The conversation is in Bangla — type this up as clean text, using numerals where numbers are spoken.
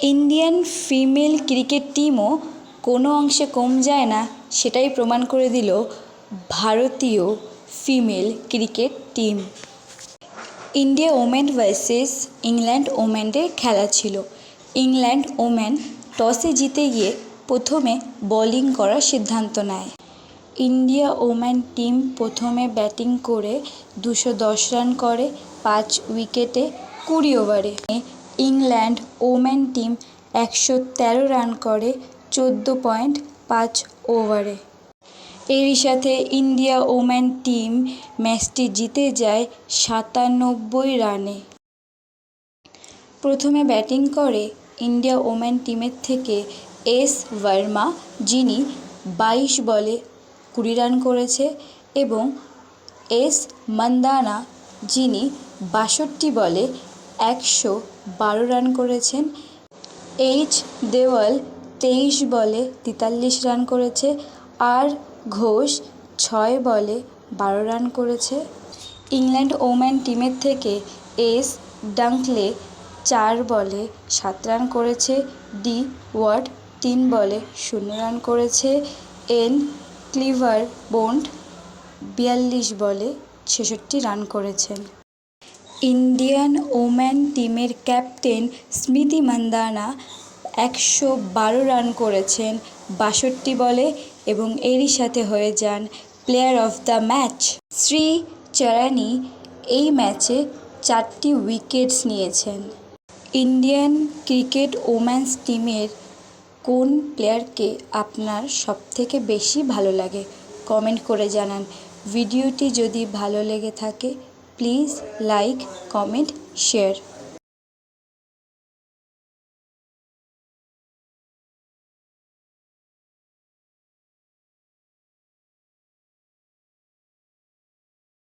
ইন্ডিয়ান ফিমেল ক্রিকেট টিমও কোনো অংশে কম যায় না, সেটাই প্রমাণ করে দিল ভারতীয় female cricket team. India women versus England ওমেনের খেলা ছিল। ইংল্যান্ড ওমেন টসে জিতে গিয়ে প্রথমে বোলিং করার সিদ্ধান্ত নেয়। ইন্ডিয়া ওমেন টিম প্রথমে ব্যাটিং করে 210 রান করে 5 উইকেটে 20 ওভারে। ইংল্যান্ড ওমেন টিম 113 রান করে 14.5 ওভারে। এরই সাথে ইন্ডিয়া ওমেন টিম ম্যাচটি জিতে যায় 97 রানে। প্রথমে ব্যাটিং করে ইন্ডিয়া ওমেন টিমের থেকে এস ভার্মা, যিনি 22 বলে 20 রান করেছে, এবং এস মান্দানা, যিনি 62 বলে 112 রান করেছেন। এইচ দেওয়াল 23 বলে 43 রান করেছে, আর ঘোষ 6 বলে 12 রান করেছে। ইংল্যান্ড ওমেন টিমের থেকে এস ডাঙ্কলে 4 বলে 7 রান করেছে, ডি ওয়ার্ড 3 বলে 0 রান করেছে, এন ক্লিভারবোন্ট 42 বলে 66 রান করেছেন। ইন্ডিয়ান ওমেন টিমের ক্যাপ্টেন স্মৃতি মান্দানা 112 রান করেছেন 62 বলে, এবং এরই সাথে হয়ে যান player of the match. Shree Charani এই ম্যাচে 4টি উইকেটস নিয়েছেন। ইন্ডিয়ান ক্রিকেট ওমেন্স টিমের কোন প্লেয়ারকে আপনার সবথেকে বেশি ভালো লাগে কমেন্ট করে জানান। ভিডিওটি যদি ভালো লেগে থাকে প্লিজ লাইক, কমেন্ট, শেয়ার।